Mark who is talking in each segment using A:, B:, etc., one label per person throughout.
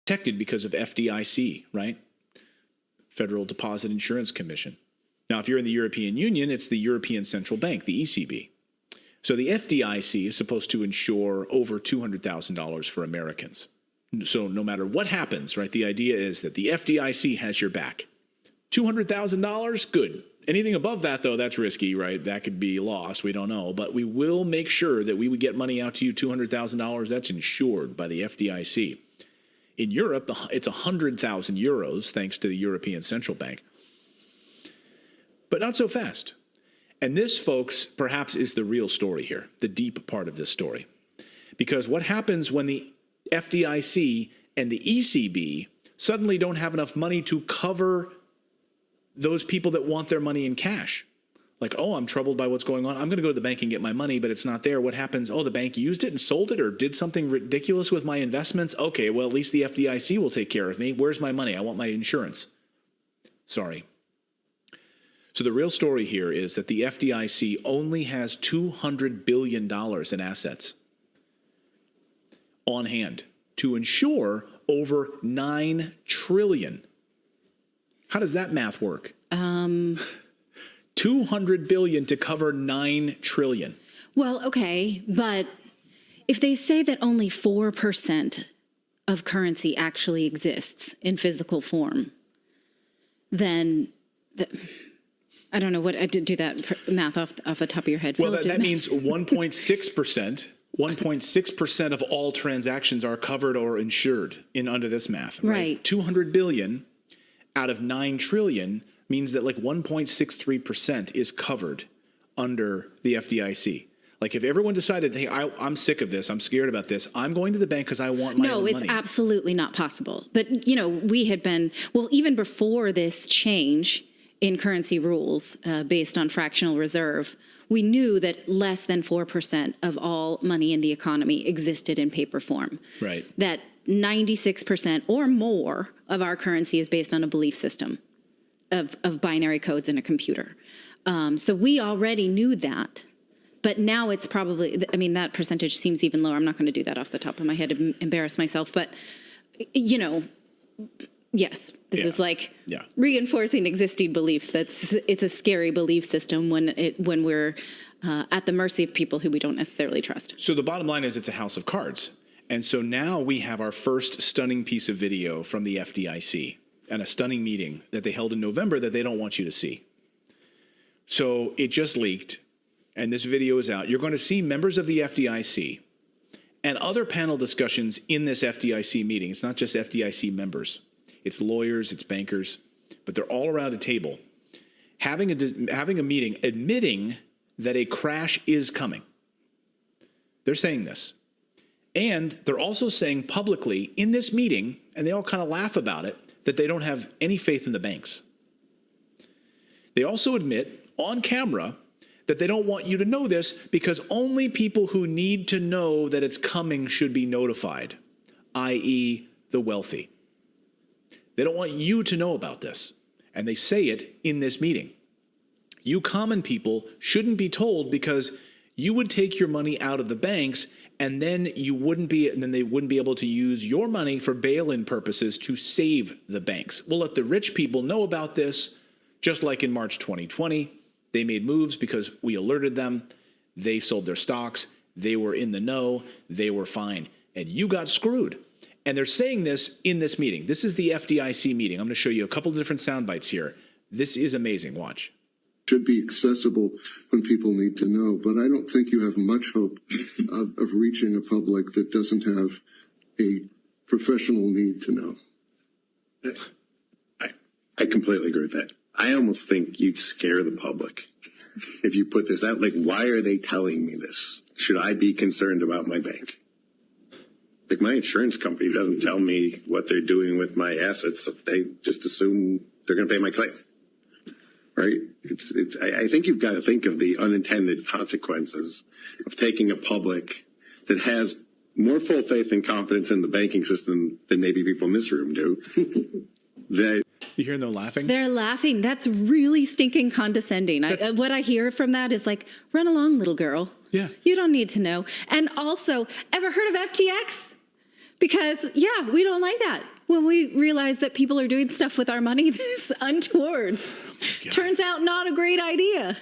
A: protected because of FDIC, right? Federal Deposit Insurance Commission. Now, if you're in the European Union, it's the European Central Bank, the ECB. So the FDIC is supposed to insure over $200,000 for Americans. So no matter what happens, right, the idea is that the FDIC has your back. $200,000, good. Anything above that, though, that's risky, right? That could be lost. We don't know. But we will make sure that we would get money out to you, $200,000. That's insured by the FDIC. In Europe, it's 100,000 euros, thanks to the European Central Bank. But not so fast. And this, folks, perhaps is the real story here, the deep part of this story. Because what happens when the FDIC and the ECB suddenly don't have enough money to cover those people that want their money in cash? Like, oh, I'm troubled by what's going on. I'm going to go to the bank and get my money, but it's not there. What happens? Oh, the bank used it and sold it or did something ridiculous with my investments. Okay, well, at least the FDIC will take care of me. Where's my money? I want my insurance. Sorry. So the real story here is that the FDIC only has $200 billion in assets on hand to insure over $9 trillion. How does that math work? $200 billion to cover $9 trillion.
B: Well, okay, but if they say that only 4% of currency actually exists in physical form, then I don't know what I did do that math off the top of your head.
A: Well, that means 1.6%. 1.6% of all transactions are covered or insured under this math. Right. 200 billion out of 9 trillion means that like 1.63% is covered under the FDIC. Like if everyone decided, hey, I'm sick of this, I'm scared about this, I'm going to the bank because I want my own money.
B: No, it's absolutely not possible. But, you know, we had been, well, even before this change in currency rules based on fractional reserve, we knew that less than 4% of all money in the economy existed in paper form.
A: Right.
B: That 96% or more of our currency is based on a belief system of binary codes in a computer. So we already knew that. But now it's probably, I mean, that percentage seems even lower. I'm not going to do that off the top of my head to embarrass myself. But, you know, yes, this is like reinforcing existing beliefs. It's a scary belief system when we're at the mercy of people who we don't necessarily trust.
A: So the bottom line is it's a house of cards. And so now we have our first stunning piece of video from the FDIC and a stunning meeting that they held in November that they don't want you to see. So it just leaked. And this video is out. You're going to see members of the FDIC and other panel discussions in this FDIC meeting. It's not just FDIC members. It's lawyers, it's bankers, but they're all around a table having a meeting admitting that a crash is coming. They're saying this. And they're also saying publicly in this meeting, and they all kind of laugh about it, that they don't have any faith in the banks. They also admit on camera that they don't want you to know this because only people who need to know that it's coming should be notified, i.e. the wealthy. They don't want you to know about this, and they say it in this meeting. You common people shouldn't be told because you would take your money out of the banks and then they wouldn't be able to use your money for bail-in purposes to save the banks. We'll let the rich people know about this, just like in March 2020. They made moves because we alerted them. They sold their stocks. They were in the know. They were fine. And you got screwed. And they're saying this in this meeting. This is the FDIC meeting. I'm going to show you a couple of different sound bites here. This is amazing. Watch.
C: Should be accessible when people need to know. But I don't think you have much hope of reaching a public that doesn't have a professional need to know.
D: I completely agree with that. I almost think you'd scare the public if you put this out. Like, why are they telling me this? Should I be concerned about my bank? Like, my insurance company doesn't tell me what they're doing with my assets. They just assume they're going to pay my claim. Right? I think you've got to think of the unintended consequences of taking a public that has more full faith and confidence in the banking system than maybe people in this room do.
A: You hearing them laughing?
B: They're laughing. That's really stinking condescending. What I hear from that is like, run along, little girl.
A: Yeah.
B: You don't need to know. And also, ever heard of FTX? Because, yeah, we don't like that. When we realize that people are doing stuff with our money that's untoward. Turns out not a great idea.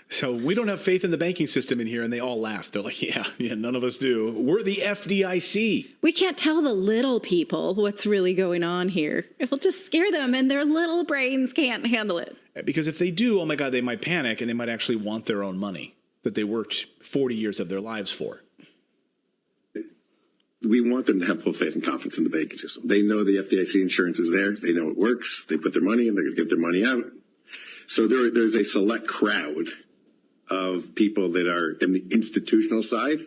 A: So we don't have faith in the banking system in here, and they all laugh. They're like, yeah, none of us do. We're the FDIC.
B: We can't tell the little people what's really going on here. It'll just scare them, and their little brains can't handle it.
A: Because if they do, oh my God, they might panic, and they might actually want their own money that they worked 40 years of their lives for.
D: We want them to have full faith and confidence in the banking system. They know the FDIC insurance is there. They know it works. They put their money in. They're going to get their money out. So there's a select crowd of people that are in the institutional side.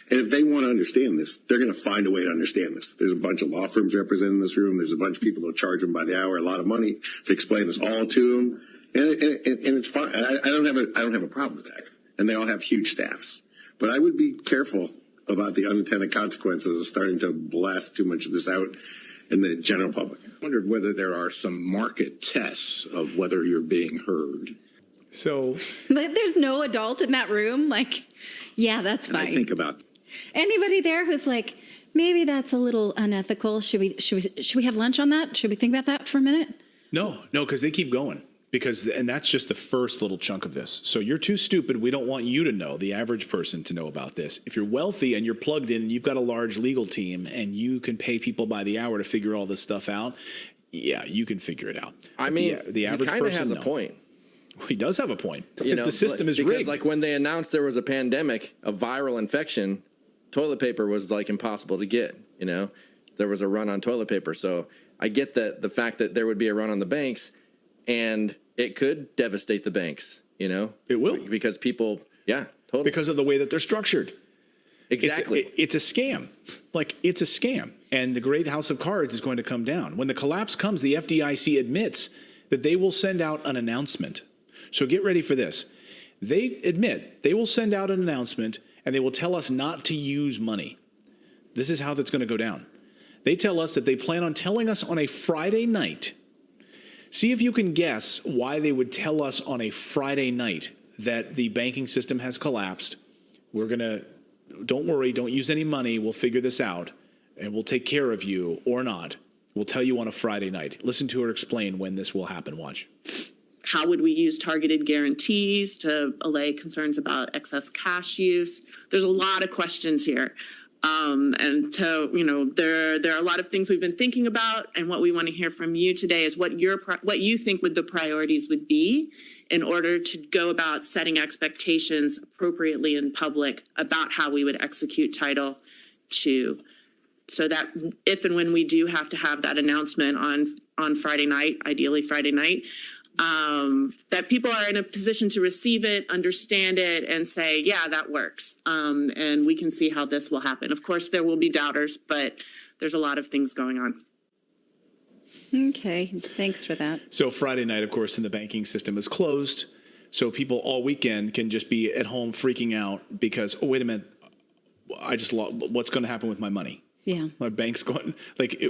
D: And if they want to understand this, they're going to find a way to understand this. There's a bunch of law firms represented in this room. There's a bunch of people that charge them by the hour a lot of money to explain this all to them. And it's fine. I don't have a problem with that. And they all have huge staffs. But I would be careful about the unintended consequences of starting to blast too much of this out in the general public.
E: I wondered whether there are some market tests of whether you're being heard.
A: So
B: But there's no adult in that room. Like, yeah, that's
E: And
B: fine.
E: I think about
B: Anybody there who's like, maybe that's a little unethical. Should we have lunch on that? Should we think about that for a minute?
A: no, because they keep going. And that's just the first little chunk of this. So you're too stupid. We don't want you to know, the average person to know about this. If you're wealthy and you're plugged in and you've got a large legal team and you can pay people by the hour to figure all this stuff out, yeah, you can figure it out.
F: I mean,
A: the average
F: he kind of
A: person,
F: has a point.
A: He does have a point.
F: You know,
A: the system is
F: because
A: rigged.
F: like when they announced there was a pandemic, a viral infection, toilet paper was like impossible to get. You know, there was a run on toilet paper. So I get that the fact that there would be a run on the banks, and it could devastate the banks. You know,
A: It will.
F: because people, yeah, totally,
A: because of the way that they're structured.
F: exactly.
A: It's a scam. Like, it's a scam. And the great house of cards is going to come down. When the collapse comes, the FDIC admits that they will send out an announcement. So get ready for this. They admit they will send out an announcement and they will tell us not to use money. This is how that's going to go down. They tell us that they plan on telling us on a Friday night. See if you can guess why they would tell us on a Friday night that the banking system has collapsed. Don't worry, don't use any money. We'll figure this out and we'll take care of you or not. We'll tell you on a Friday night. Listen to her explain when this will happen. Watch.
G: How would we use targeted guarantees to allay concerns about excess cash use? There's a lot of questions here. And so, there are a lot of things we've been thinking about, and what we want to hear from you today is what you think the priorities would be in order to go about setting expectations appropriately in public about how we would execute Title II. So that if and when we do have to have that announcement on Friday night, ideally Friday night, that people are in a position to receive it, understand it, and say, yeah, that works. And we can see how this will happen. Of course, there will be doubters, but there's a lot of things going on.
B: Okay, thanks for that.
A: So Friday night, of course, in the banking system is closed. So people all weekend can just be at home freaking out because, oh, wait a minute, I just lost. What's going to happen with my money?
B: Yeah.
A: My bank's going,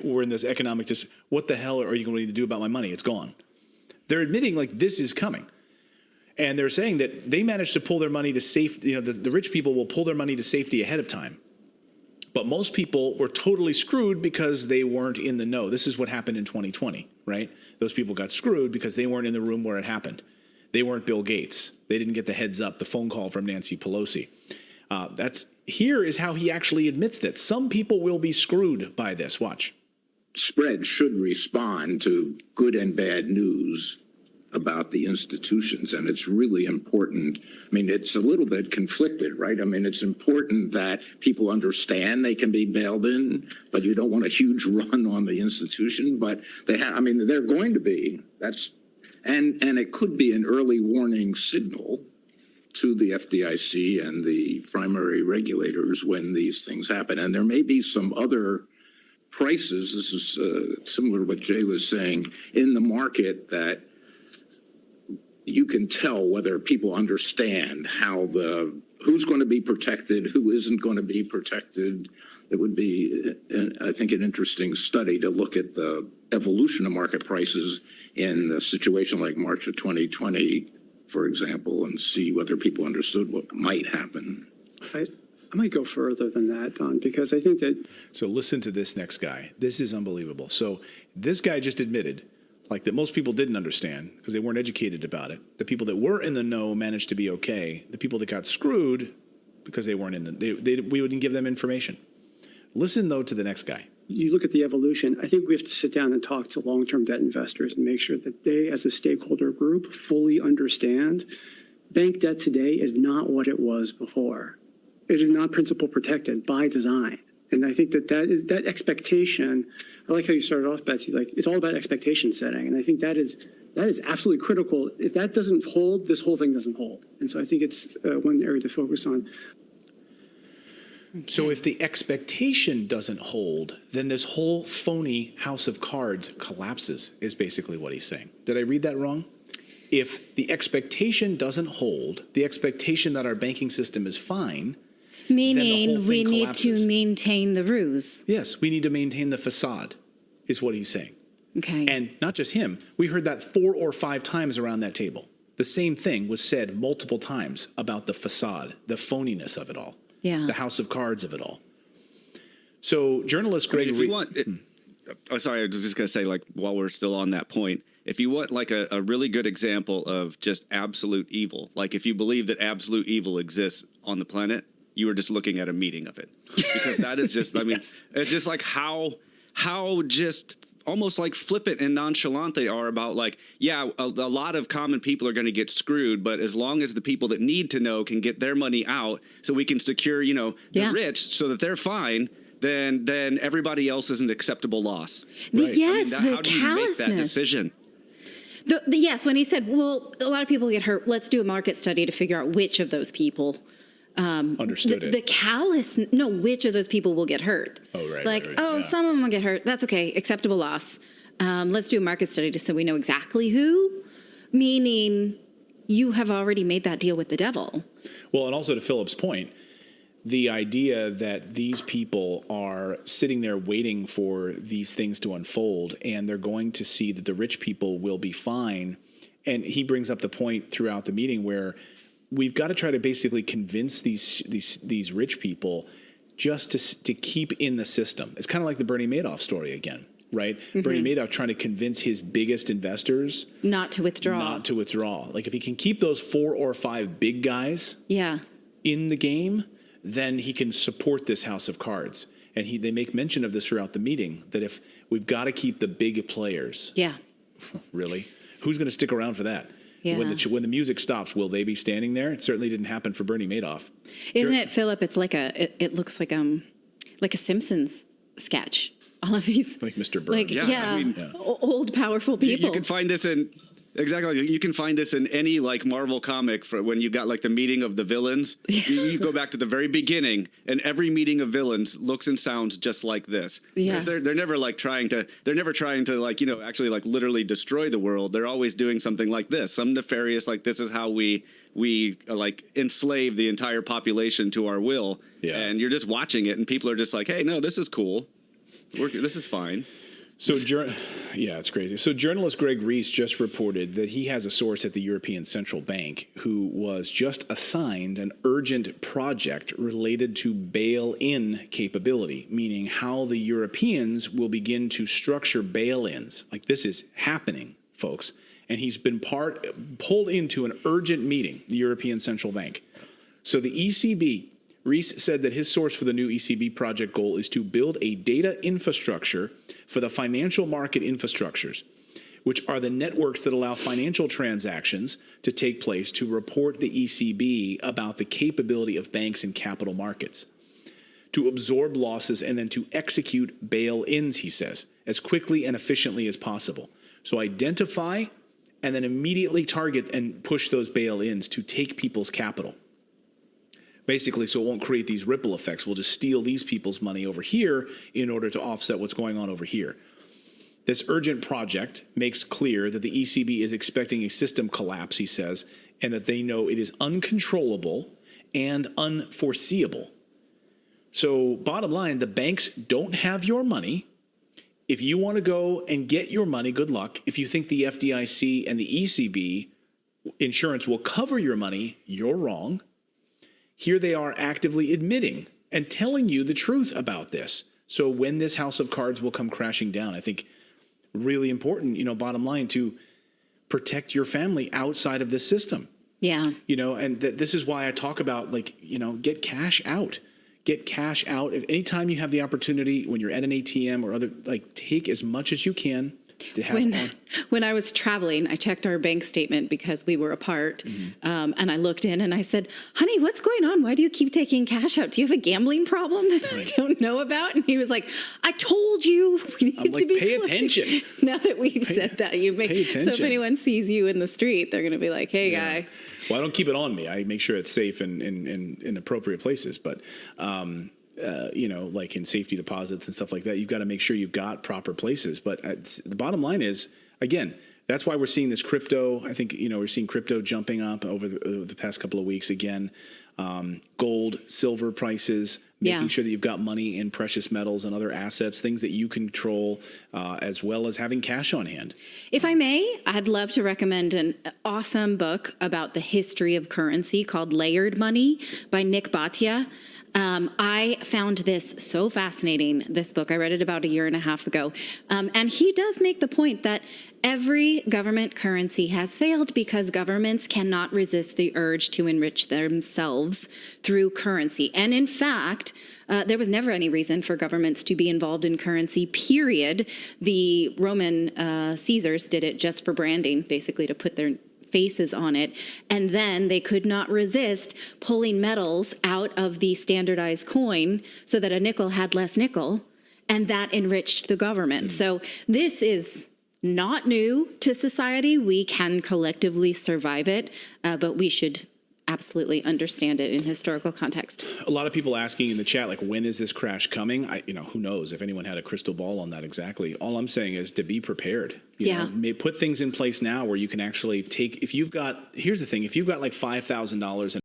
A: we're in this economic, what the hell are you going to do about my money? It's gone. They're admitting this is coming. And they're saying that they managed to pull their money to safety. The rich people will pull their money to safety ahead of time. But most people were totally screwed because they weren't in the know. This is what happened in 2020, right? Those people got screwed because they weren't in the room where it happened. They weren't Bill Gates. They didn't get the heads up, the phone call from Nancy Pelosi. Here is how he actually admits that. Some people will be screwed by this. Watch.
E: spread should respond to good and bad news about the institutions, and it's really important. I mean, it's a little bit conflicted, right? I mean, it's important that people understand they can be bailed in, but you don't want a huge run on the institution. But they have, I mean, they're going to be. And it could be an early warning signal to the FDIC and the primary regulators when these things happen. And there may be some other prices. This is similar to what Jay was saying in the market that you can tell whether people understand who's going to be protected, who isn't going to be protected. It would be, I think, an interesting study to look at the evolution of market prices in a situation like March of 2020, for example, and see whether people understood what might happen.
H: I might go further than that, Don, because I think that
A: So listen to this next guy. This is unbelievable. So this guy just admitted, like, that most people didn't understand because they weren't educated about it. The people that were in the know managed to be okay. The people that got screwed because they weren't in the, we wouldn't give them information. Listen, though, to the next guy.
H: you look at the evolution, I think we have to sit down and talk to long-term debt investors and make sure that they, as a stakeholder group, fully understand bank debt today is not what it was before. It is not principal protected by design. And I think that expectation, I like how you started off, Betsy, like it's all about expectation setting. And I think that is absolutely critical. If that doesn't hold, this whole thing doesn't hold. And so I think it's one area to focus on.
A: So if the expectation doesn't hold, then this whole phony house of cards collapses, is basically what he's saying. Did I read that wrong? If the expectation doesn't hold, the expectation that our banking system is fine,
B: Meaning we need
A: collapses.
B: to maintain the ruse.
A: Yes, we need to maintain the facade, is what he's saying.
B: Okay.
A: And not just him. We heard that 4 or 5 times around that table. The same thing was said multiple times about the facade, the phoniness of it all.
B: Yeah.
A: The house of cards of it all. So journalist Greg...
I: if you want... sorry, I was just going to say, like, while we're still on that point, if you want, like, a really good example of just absolute evil, like if you believe that absolute evil exists on the planet, you were just looking at a meeting of it. Because that is just, I mean, it's just like how just almost like flippant and nonchalant they are about, like, yeah, a lot of common people are going to get screwed, but as long as the people that need to know can get their money out so we can secure, you know, the rich so that they're fine, then everybody else is an acceptable loss.
B: Right. Yes,
I: I mean,
B: the
I: how do you make that
B: callousness.
I: decision?
B: Yes, when he said, well, a lot of people get hurt, let's do a market study to figure out which of those people
A: understood it.
B: The callous, which of those people will get hurt.
A: Oh, right.
B: Like,
A: right,
B: yeah. Some of them will get hurt. That's okay. Acceptable loss. Let's do a market study just so we know exactly who. Meaning you have already made that deal with the devil.
A: Well, and also to Philip's point, the idea that these people are sitting there waiting for these things to unfold and they're going to see that the rich people will be fine. And he brings up the point throughout the meeting where we've got to try to basically convince these rich people just to keep in the system. It's kind of like the Bernie Madoff story again, right? Mm-hmm. Bernie Madoff trying to convince his biggest investors
B: not to withdraw.
A: Like if he can keep those 4 or 5 big guys in the game, then he can support this house of cards. And they make mention of this throughout the meeting, that if we've got to keep the big players.
B: Yeah.
A: Really? Who's going to stick around for that?
B: Yeah.
A: When the music stops, will they be standing there? It certainly didn't happen for Bernie Madoff.
B: Isn't it, Philip? It's like it looks like a Simpsons sketch. All of these,
A: like Mr. Burns.
B: Old powerful people.
I: You can find this in You can find this in any like Marvel comic for when you got like the meeting of the villains. You go back to the very beginning, and every meeting of villains looks and sounds just like this. Because they're never like trying to like, you know, actually like literally destroy the world. They're always doing something like this, some nefarious, like this is how we like enslave the entire population to our will. Yeah. And you're just watching it, and people are just like, hey, no, this is cool. This is fine.
A: So, it's crazy. So journalist Greg Reese just reported that he has a source at the European Central Bank who was just assigned an urgent project related to bail-in capability, meaning how the Europeans will begin to structure bail-ins. Like, this is happening, folks. And he's been pulled into an urgent meeting, the European Central Bank. So the ECB, Reese said that his source for the new ECB project goal is to build a data infrastructure for the financial market infrastructures, which are the networks that allow financial transactions to take place to report the ECB about the capability of banks and capital markets, to absorb losses and then to execute bail-ins, he says, as quickly and efficiently as possible. So identify and then immediately target and push those bail-ins to take people's capital. Basically, so it won't create these ripple effects. We'll just steal these people's money over here in order to offset what's going on over here. This urgent project makes clear that the ECB is expecting a system collapse, he says, and that they know it is uncontrollable and unforeseeable. So bottom line, the banks don't have your money. If you want to go and get your money, good luck. If you think the FDIC and the ECB insurance will cover your money, you're wrong. Here they are actively admitting and telling you the truth about this. So when this house of cards will come crashing down, I think really important, bottom line, to protect your family outside of this system.
B: Yeah.
A: And this is why I talk about get cash out. Get cash out. If anytime you have the opportunity, when you're at an ATM or other, take as much as you can to have.
B: When I was traveling, I checked our bank statement because we were apart, and I looked in and I said, "Honey, what's going on? Why do you keep taking cash out? Do you have a gambling problem that I don't know about?" And he was like, "I told you we need to be
A: pay attention."
B: Now that we've said that, pay attention. So if anyone sees you in the street, they're going to be like, "Hey, guy."
A: Well, I don't keep it on me. I make sure it's safe in appropriate places, but. Like in safety deposits and stuff like that, you've got to make sure you've got proper places. But the bottom line is, again, that's why we're seeing this crypto. I think, we're seeing crypto jumping up over the past couple of weeks again. Gold, silver prices, making sure that you've got money in precious metals and other assets, things that you control, as well as having cash on hand.
B: If I may, I'd love to recommend an awesome book about the history of currency called Layered Money by Nick Bhatia. I found this so fascinating, this book. I read it about a year and a half ago. And he does make the point that every government currency has failed because governments cannot resist the urge to enrich themselves through currency. And in fact, there was never any reason for governments to be involved in currency, period. The Roman Caesars did it just for branding, basically to put their faces on it, and then they could not resist pulling metals out of the standardized coin so that a nickel had less nickel, and that enriched the government. So this is not new to society. We can collectively survive it, but we should absolutely understand it in historical context.
A: A lot of people asking in the chat, when is this crash coming? Who knows if anyone had a crystal ball on that exactly. All I'm saying is to be prepared. You know, put things in place now where you can actually here's the thing, if you've got $5,000 in